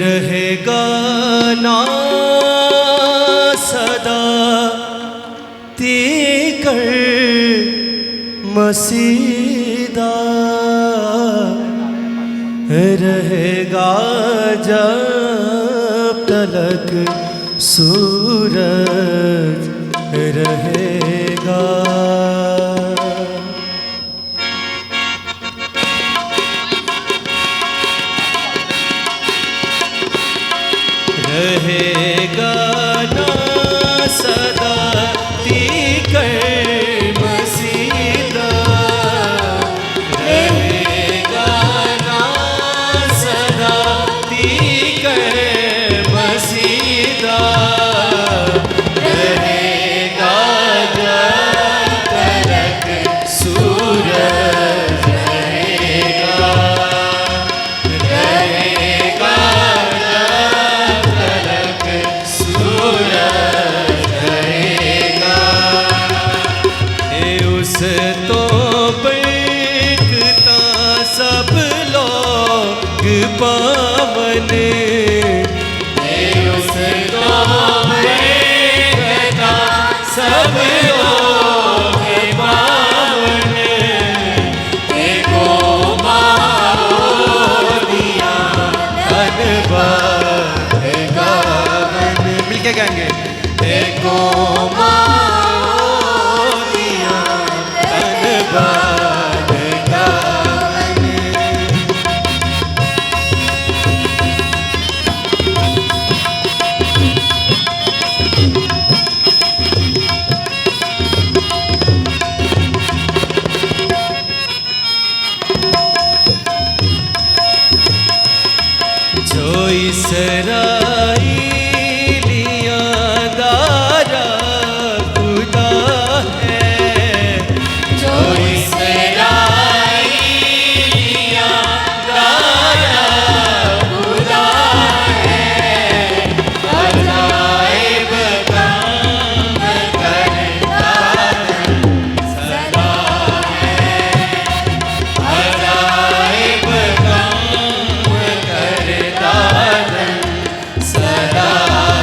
रहेगा ना सदा तीकर मसीदा, रहेगा जब तलक सूरज रहेगा। रहेगा ना सदा तीकर मसीदा, रहेगा ना सदा तीकर मसीदा, रहेगा जब तलक सूरज रहेगा, रहेगा जब तलक सूरज रहेगा। उस तो बैठता सब लोग पावन, उस तो बैठता सब लोग पावन, एको मारो दिया धन्यवाद गावन। मिलके गाएंगे, एको मारो दिया धन्यवाद गावन। जो इसराइलियाँ दारा खुदा है, जो इसराइलियाँ दारा खुदा है, अजाइब काम करता सदा है, अजाइब काम करता सदा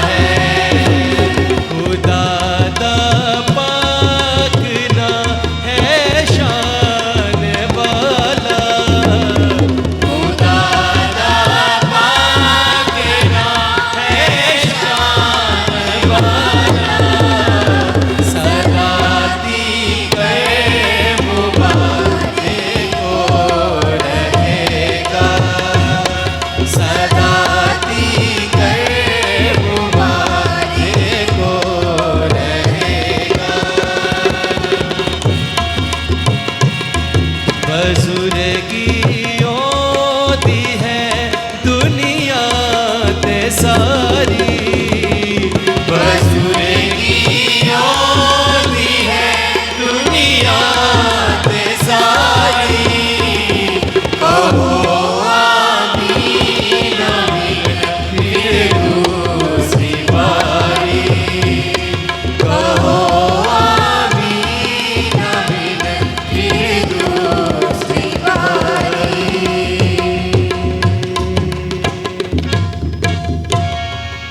है। खुदा दा पाक ना है शान वाला, खुदा दा पाक ना है शान वाला, सदा तीकर मुबारक को रहेगा, सदा तीकर मुबारक को रहेगा। बजुरे